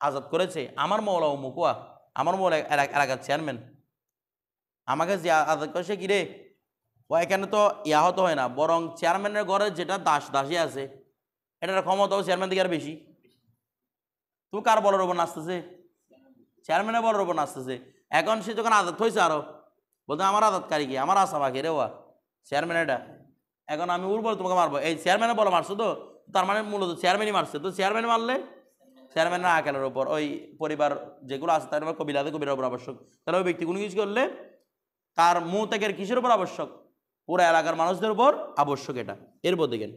আজাদ করেছে, আমার মওলা ও মুকুয়া, আমার মওলা এলাকার চেয়ারম্যান, আমাকে যে আজাদ করেছে কি রে, ও এখানে তো ইয়াহত হয় না, বরং চেয়ারম্যানের ঘরে যেটা দাসী আছে এটার ক্ষমতাও চেয়ারম্যান থেকে আর বেশি। তুমি কার বলার ওপর নাচতেছে? চেয়ারম্যানের বলার ওপর নাচতেছে। এখন সে যখন আজাদ হয়েছে আরো বলতে আমার আজাদকারী কি? আমার আসাবা কে রে? ওয়া চেয়ারম্যান এটা। এখন আমি ওর বলে তোমাকে মারবো, এই চেয়ারম্যানের বলে মারছো তো, তার মানে মূলত চেয়ারম্যানই মারছে, তো চেয়ারম্যান মারলে চেয়ারম্যানের আকেলের ওপর ওই পরিবার যেগুলো আছে তার কবিরার উপর আবশ্যক। তাহলে ওই ব্যক্তি কোনো কিছু করলে তার মৌতিকের কিসের উপর আবশ্যক? পুরো এলাকার মানুষদের উপর আবশ্যক এটা। এরপর দেখেন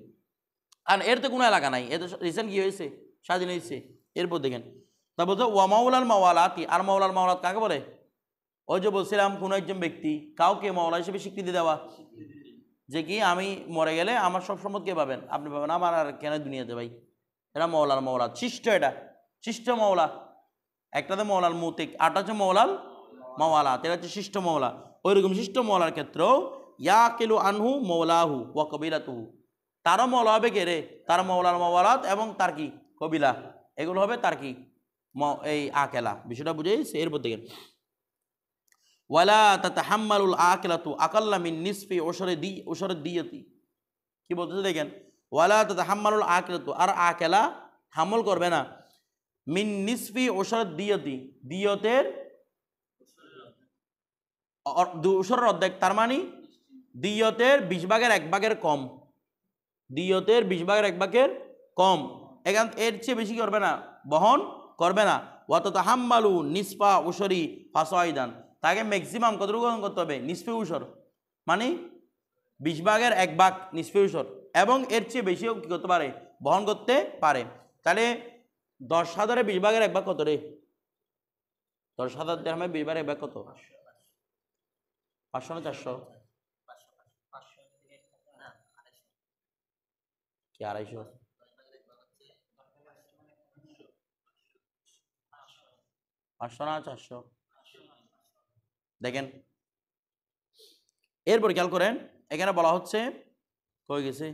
আর এর তো কোনো এলাকা নাই, এ তো রিসেন্ট কি হয়েছে? স্বাধীন হয়েছে। এরপর দেখেন তা বলতো ওয়া মাওলাল মাওয়ালাতি, আর মাওলাল মাওলাত কাকে বলে? ওই যে বলছিলাম কোনো একজন ব্যক্তি কাউকে মাওলা হিসেবে স্বীকৃতি দেওয়া, যে কি আমি মরে গেলে আমার সব সম্পদ কে পাবেন? আপনি পাবেন, আমার আর কেন দুনিয়াতে ভাই? এটা মওলাল মাওলাত, শিষ্ট, এটা শিষ্ট মাওলা। একটাতে মওলাল মৌতিক, আরটা হচ্ছে মওলাল মাওয়ালাত, এটা হচ্ছে শিষ্ট মাওলা। ওইরকম শিষ্ট মাওলার ক্ষেত্রেও ইয়াকিলু আনহু মাওলাহু ওয়া কবিলাতুহু, তারও মাওলা হবে কে রে? তার মাওলার মাওয়ালাত এবং তার কি কবিলা, এগুলো হবে তার কি এই আকেলা। বিষয়টা বুঝেছি? এরপর দেখেন ওয়ালা তাতাহাম্মালুল আকিলাতু আকাল্লা মিন নিসফি উশরি দিয়তি, কি বলতেছে দেখেন ওয়ালা তাতাহাম্মালুল আকিলাতু, আর আকেলা হামল করবে না মিন নিসফি উশরি দিয়তি, দিয়তের উশরের অর্ধেক, তার মানে দিয়তের 20 ভাগের 1 ভাগের কম, দিয়তের 20 ভাগের 1 ভাগের কম, এখান এর চেয়ে বেশি করবে না, বহন করবে না। ওয়া তাতাহাম্মালু নিসফা উশরি ফাসাইদান, তাকে ম্যাক্সিমাম কতটুকু বহন করতে হবে? নিসফে উশর, মানে 20 ভাগের 1 ভাগ নিসফে উশর, এবং এর চেয়ে বেশিও কী করতে পারে? বহন করতে পারে। তাহলে 10,000 20 ভাগের 1 ভাগ কত রে? 10,000 দিরহামে 20 ভাগের 1 ভাগ কত? 500 না 400? কি 250? না 400? দেখেন এরপর খেয়াল করেন এখানে বলা হচ্ছে কই গেছে,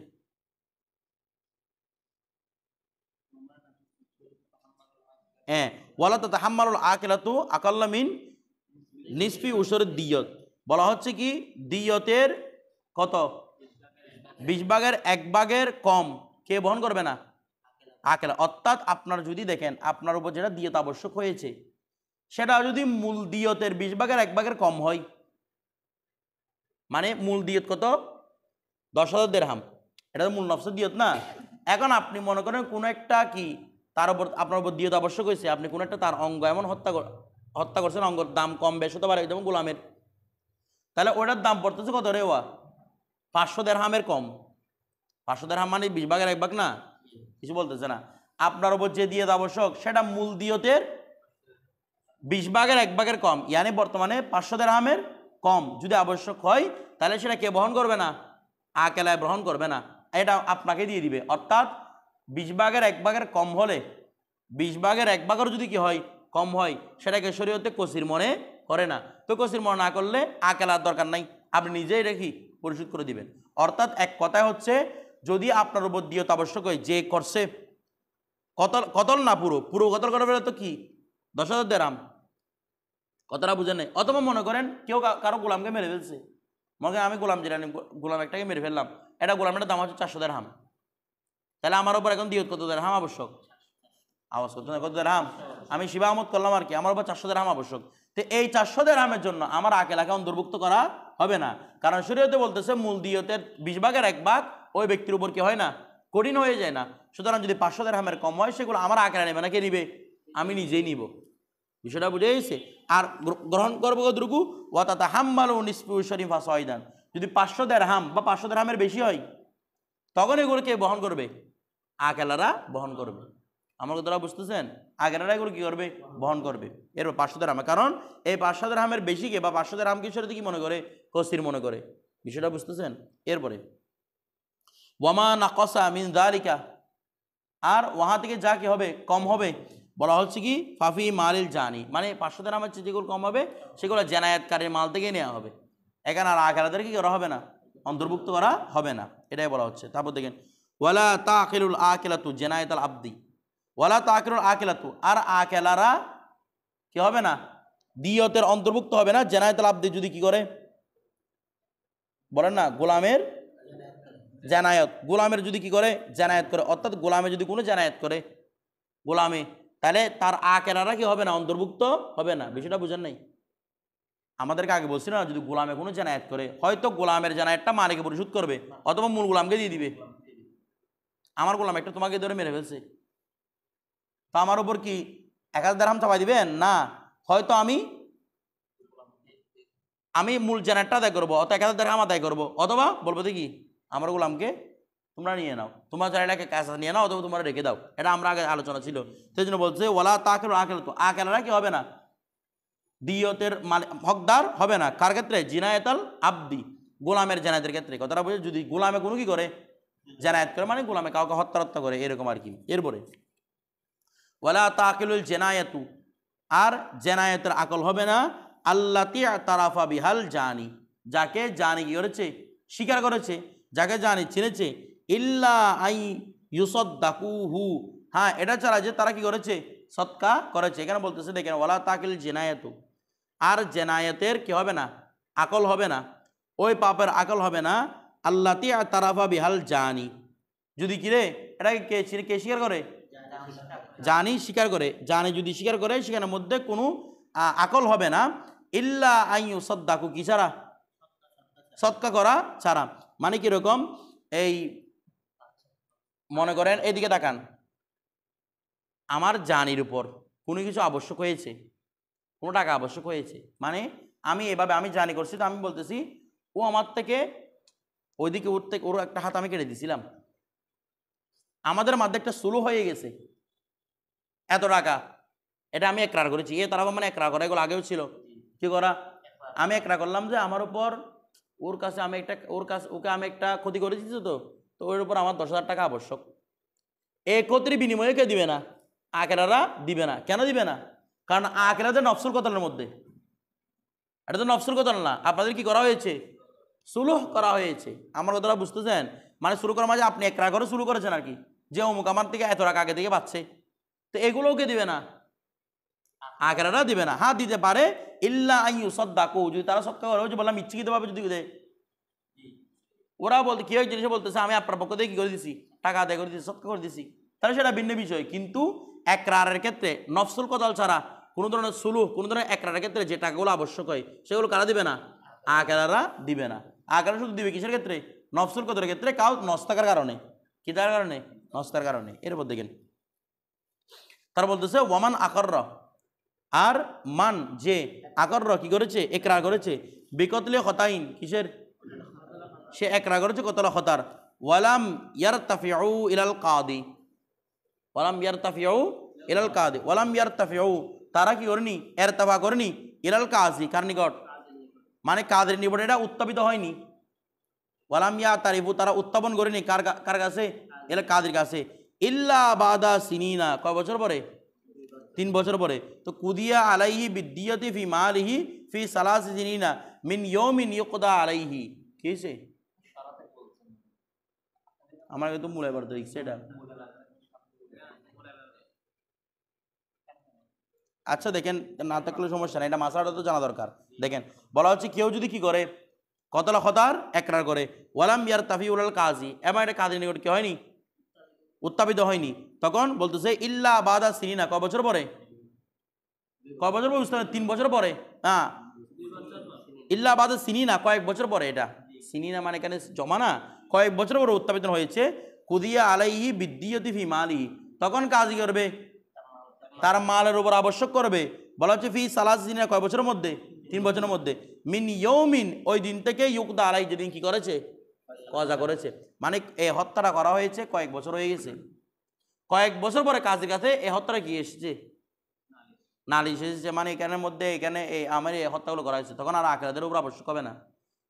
ওয়ালা তাতাহাম্মালুল আকিলাতু আকাল্লা মিন নিসফি উশরি দিয়ত, বলা হচ্ছে কি দিয়তের কত? 20 ভাগের 1 ভাগের কম কে বহন করবে না? আকেলা। অর্থাৎ আপনার যদি দেখেন আপনার উপর যেটা দিয়ত আবশ্যক হয়েছে সেটা যদি মূল দিয়তের 20 ভাগের 1 ভাগের কম হয়, মানে মূল দিয়ত কত? 10,000 দিরহাম, এটা তো মূল নফসের দিয়ত না। এখন আপনি মনে করেন কোনো একটা কি তার উপর আপনার উপর দিয়ত আবশ্যক হয়েছে, আপনি কোনো একটা তার অঙ্গ এমন হত্যা হত্যা করছেন, অঙ্গর দাম কম বেশ হতে পারে, যেমন গোলামের, তাহলে ওটার দাম পড়তেছে কত রে? 500 দিরহামের কম। 500 দিরহাম মানে 20 ভাগের 1 ভাগ না, কিছু বলতেছে না। আপনার উপর যে দিয়ত আবশ্যক সেটা মূল দিয়তের 20 ভাগের 1 ভাগের কম, ইয়ানি বর্তমানে 500 দিরহামের কম যদি আবশ্যক হয়, তাহলে সেটা কে বহন করবে না? আকেলায় গ্রহণ করবে না, এটা আপনাকে দিয়ে দিবে। অর্থাৎ 20 ভাগের 1 ভাগের কম হলে, 20 ভাগের 1 ভাগের যদি কি হয়, কম হয়, সেটাকে শরীয়তে কসির মনে করে না। তো কসির মনে না করলে আকেলার দরকার নাই, আপনি নিজেই রেখি পরিশোধ করে দিবেন। অর্থাৎ এক কথায় হচ্ছে, যদি আপনার উপর দিয়ত আবশ্যক হয়, যে করছে কতল না পুরো কতল করা ফেলে তো কি 10,000 দিরহাম, কথাটা বুঝেন নাই। অথবা মনে করেন কেউ কারো গোলামকে মেরে ফেলছে, মনে করেন আমি গোলাম জিরানি গোলাম একটাকে মেরে ফেললাম, এটা গোলামের দাম হচ্ছে 400 দিরহাম, তাহলে আমার উপর এখন দিয়ত কত দিরহাম আবশ্যক? আওয়াজ করতে না, কত দিরহাম? আমি শিবা আমদ করলাম আর কি, আমার উপর 400 দিরহাম আবশ্যক। তো এই 400 দিরহামের জন্য আমার আকেলাকে অন্তর্ভুক্ত করা হবে না, কারণ শরীয়তে বলতেছে মূল দিয়তের 20 ভাগের 1 ভাগ ওই ব্যক্তির উপর কি হয় না, কঠিন হয়ে যায় না। সুতরাং যদি 500 দিরহামের কম হয়, সেগুলো আমার আকেলা নেবে না, কে নিবে? আমি নিজেই নিব। বিষয়টা বুঝে গেছে? আর গ্রহণ করবো কতটুকু? ওয়াতাতা হাম্মালু নিসফু শরীফা সয়দান, যদি 500 দিরহাম বা 500 দিরহামের বেশি হয়, তখন এগুলো কে বহন করবে? আকেলারা বহন করবে। আমার কথাটা বুঝতেছেন? আকেলারা এগুলো কি করবে? বহন করবে। এরপর 500 দিরহাম, কারণ এই 500 দিরহামের বেশিকে বা 500 দিরহামকে শরীয়তে কি মনে করে? কসির মনে করে। বিষয়টা বুঝতেছেন? এরপরে ওয়ামা নাকসা মিন যালিকা, আর ওয়াহা থেকে যা কি হবে, কম হবে, বলা হচ্ছে কি ফাফি মালিল জানি, মানে 500 দিরহামের চেয়ে যেগুলো কম হবে সেগুলো জেনায়েতকারীর মাল থেকে নেওয়া হবে। এখানে আর আকেলাদের কি করা হবে না, অন্তর্ভুক্ত করা হবে না, এটাই বলা হচ্ছে। তারপর দেখেন ওয়ালা তাকিলুল আকিলাতু জেনায়েতাল আবদি, ওয়ালা তাকিলুল আকিলাতু, আর আকেলারা কি হবে না, দিয়তের অন্তর্ভুক্ত হবে না জেনায়েতাল আবদি যদি কি করে, বলেন না, গোলামের জানায়াত, গোলামের যদি কি করে, জানায়াত করে, অর্থাৎ গোলামে যদি কোনো জানায়াত করে গোলামে, তাহলে তার আকেলারা কি হবে না, অন্তর্ভুক্ত হবে না। বিষয়টা বুঝেন নাই? আমাদেরকে আগে বলছি না, যদি গোলামে কোনো জানায়াত করে, হয়তো গোলামের জানায়াতটা মালিকে পরিশোধ করবে, অথবা মূল গোলামকে দিয়ে দিবে। আমার গোলাম একটা তোমাকে ধরে মেরে ফেলছে, তো আমার উপর কি 1000 দিরহাম চাপাই দিবেন? না, হয়তো আমি মূল জানায়াতটা আদায় করবো, অত 1000 দিরহাম আদায় করবো, অথবা বলবো দেখি আমার গোলামকে তোমরা নিয়ে নাও, তোমার জায়গাটাকে কাছে নিয়ে নাও, অথবা তোমরা রেখে দাও। এটা আমরা আগে আলোচনা ছিল, সেই জন্য বলছে ওয়ালা তাকিলুল আকিলাতু, আকেলারা কি হবে না, দিয়তের হকদার হবে না। কার ক্ষেত্রে? জিনায়াতাল আবদি, গোলামের জানায়াতের ক্ষেত্রে। কথাটা বুঝে? যদি গোলামে কোনো কি করে, জানায়াত করে, মানে গোলামে কাউকে হত্যা করে, এরকম আর কি। এরপরে ওয়ালা তাকিলুল জেনায়াতু, আর জেনায়াতের আকল হবে না আল্লাতি তারাফা বিহাল জানি, যাকে জানি কি করেছে, স্বীকার করেছে, যাকে জানি চিনেছে, ইল্লা আই ইউসাদ্দাকুহু, হ্যাঁ এটা ছাড়া যে তারা কি করেছে, সৎকা করেছে। এখানে বলতেছে দেখেন ওয়ালা তাকিল জেনায়াতু, আর জেনায়াতের কি হবে না, আকল হবে না, ওই পাপের আকল হবে না আল্লাতি তারাফা বিহাল জানি, যদি কিরে এটাকে কে স্বীকার করে, জানি স্বীকার করে, জানি যদি স্বীকার করে, সেখানের মধ্যে কোনো আকল হবে না, ইল্লা আই ইউসাদ্দাকু, কি ছাড়া, সৎকা করা ছাড়া। মানে কিরকম, এই মনে করেন এদিকে তাকান, আমার জানির উপর কোনো কিছু আবশ্যক হয়েছে, কোনো টাকা আবশ্যক হয়েছে, মানে আমি এভাবে আমি জানি করছি, তো আমি বলতেছি ও আমার থেকে ওইদিকে উঠতে, ওর একটা হাত আমি কেটে দিছিলাম, আমাদের মধ্যে একটা সুলু হয়ে গেছে, এত টাকা, এটা আমি একরার করেছি। এ তারা মানে একরা করা, এগুলো আগেও ছিল, কি করা, আমি একরা করলাম যে আমার উপর, ওর কাছে আমি একটা, ওকে আমি একটা ক্ষতি করে দিচ্ছি, তো ওর উপর আমার 10,000 টাকা আবশ্যক। এই ক্ষতির বিনিময়ে কে দিবে না, আকেলারা দিবে না। কেন দিবে না? কারণ আকেলাদের নফসুল কতলের মধ্যে, এটা তো নফসুল কতল না, আপনাদের কি করা হয়েছে, সুলুহ করা হয়েছে। আমার কথাটা বুঝতেছেন? মানে শুরু করার মাঝে আপনি একরা করে শুরু করেছেন আর কি, যে অমুক আমার থেকে এত টাকা আগে থেকে পাচ্ছে, তো এগুলোও কে দিবে না, আকেলারা দিবে না। হ্যাঁ দিতে পারে, ইল্লা আইয়ু সদ্দাকু, যদি তারা সৎকা করে, যে বললাম ইচ্ছাকৃতভাবে যদি দেয়, ওরা বলতে কি হয়, জিনিস বলতেছে আমি আপনার পক্ষ থেকে কি করে দিছি, টাকা আদায় করে দিচ্ছি, সৎকা করে দিছি, তাহলে সেটা ভিন্ন বিষয়। কিন্তু একরারের ক্ষেত্রে নফসুল কতল ছাড়া কোনো ধরনের সুলুহ, কোনো ধরনের একরারের ক্ষেত্রে যে টাকাগুলো আবশ্যক হয়, সেগুলো কারা দিবে না, আকেলারা দিবে না। আকেলারা শুধু দিবে কিসের ক্ষেত্রে, নফসুল কতলের ক্ষেত্রে, কাউ নষ্ট থাকার কারণে, কি তার কারণে, নষ্টার কারণে। এরপর দেখেন তারা বলতেছে ওয়ামান আকররা, আর মান যে আকর কি করেছে, একরার করেছে, বিকতলে খতাইন কিসের, সে একরার করেছে কতলা খতার, ওয়ালাম ইয়ারতাফিউ ইলাল কাদি, ওয়ালাম ইয়ারতাফিউ ইলাল কাদি, ওয়ালাম ইয়ারতাফিউ তারা কি করেনি, এরতাফা করেনি, ইলাল কাজি কার নিকট, মানে কাদের নিকট এটা উত্থাপিত হয়নি। ওয়ালাম ইয়া তারিফু তারা উত্থাপন করেনি কার কাছে, এলা কাদের কাছে, ইল্লা বাদা সিনিনা কয় বছর পরে, 3 বছর পরে। তো কুদিয়া আলাইহি বিদ্দিয়াতি ফি মালিহি ফি সালাসি সিনিনা মিন ইয়াউমিন ইউকদা আলাইহি, কি হইছে আমার কিন্তু মূল এবার তো লিখছে এটা। আচ্ছা দেখেন, না থাকলে সমস্যা নাই, এটা মাসালাটা তো জানা দরকার। দেখেন বলা হচ্ছে কেউ যদি কি করে, কতলা খতার একরার করে, ওয়ালাম ইয়ার তাফিউল কাজী, এবার এটা কাজের নিকট কি হয়নি, উত্থাপিত হয়নি, তখন বলতেছে ইল্লা বাদা সিনিনা কয় বছর পরে, কয় বছর পরে বুঝতে হবে, 3 বছর পরে। হ্যাঁ, ইল্লা বাদা সিনিনা কয়েক বছর পরে, এটা সিনিনা মানে এখানে জমা না, কয়েক বছর পরে উত্থাপিত হয়েছে। কুদিয়া আলাইহি বিদ্দিয়তি ফি মালিহি, তখন কাজী করবে, তার মালের উপর আবশ্যক করবে। বলা হচ্ছে ফি সালাস সিনিনা কয় বছরের মধ্যে, 3 বছরের মধ্যে, মিন ইয়ৌমিন ওই দিন থেকে, ইউকদা আলাই যেদিন কি করেছে, কজা করেছে, মানে এই হত্যাটা করা হয়েছে কয়েক বছর হয়ে গেছে, কয়েক বছর পরে কাজের কাছে এই হত্যাটা কি এসেছে, নালিশ এসেছে, মানে এখানের মধ্যে এখানে এই আমার এই হত্যাগুলো করা হয়েছে, তখন আর আখেরাতের উপর আবশ্যক হবে না,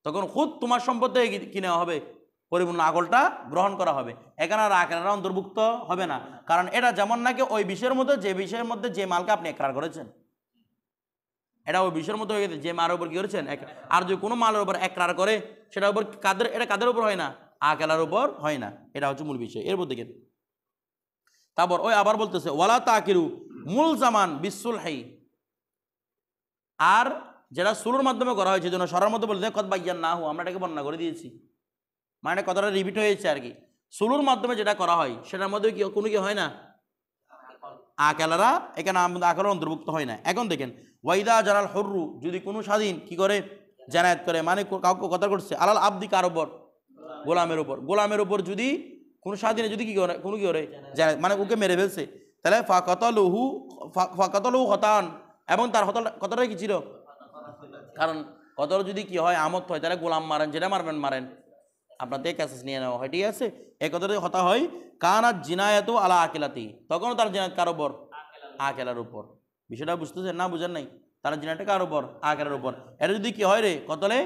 তখন খুদ তোমার সম্পদ থেকে কি নেওয়া হবে, পরিপূর্ণ আগলটা গ্রহণ করা হবে, এখানে আর আখেরারা অন্তর্ভুক্ত হবে না। কারণ এটা যেমন নাকি ওই বিষয়ের মধ্যে, যে বিষয়ের মধ্যে যে মালকে আপনি একরার করেছেন, এটা ওই বিষয়ের মধ্যে হয়ে গেছে, যে মালের উপর কি করেছেন, আর যদি কোনো মালের উপর একরার করে সেটার উপর কাদের, এটা কাদের উপর হয় না, আকেলার উপর হয় না, এটা হচ্ছে মূল বিষয়। এর মধ্যে তারপর ওই আবার বলতেছে ওয়ালা তাকিরু মূল জামান বিসুল হাই, আর যেটা সুলুর মাধ্যমে করা হয়েছে জন্য সরার মধ্যে বলতে কত বাইয়ান না হো, আমরা এটাকে বর্ণনা করে দিয়েছি, মানে কথাটা রিপিট হয়েছে আর কি। সুলুর মাধ্যমে যেটা করা হয় সেটার মধ্যে কি কোনো কি হয় না, আকেলারা এখানে আকেলার অন্তর্ভুক্ত হয় না। এখন দেখেন ওয়াইদা জালাল হররু যদি কোনো স্বাধীন কি করে, জানায়াত করে, মানে কাউকে কথা করছে, আলাল আব্দি কার উপর, গোলামের উপর, গোলামের উপর যদি কোনো স্বাধীনে যদি কি করে, কোনো কি করে জানায়াত, মানে ওকে মেরে ফেলছে, তাহলে ফাকাতালহু হতান, এবং তার কথাটা কি ছিল, কারণ কতটা যদি কি হয় আমত হয়, তাহলে গোলাম মারেন, যেটা মারবেন মারেন, আপনার থেকে ক্যাসেস নিয়ে নেওয়া হয়, ঠিক আছে। এই কথাটা হতা হয় কানাত জিনায়াত আলা আকিলাতি, তখন তার জিনায়াত কার উপর, আকেলার উপর। বিষয়টা বুঝতেছেন না, বুঝেন নাই, তার জিনায়াতটা কার উপর, আকেলার উপর। এটা যদি কি হয় রে কতলে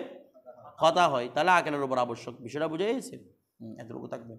কথা হয়, তাহলে আকেলার উপর আবশ্যক, বিষয়টা বুঝে গেছে, এতটুকু থাকবে।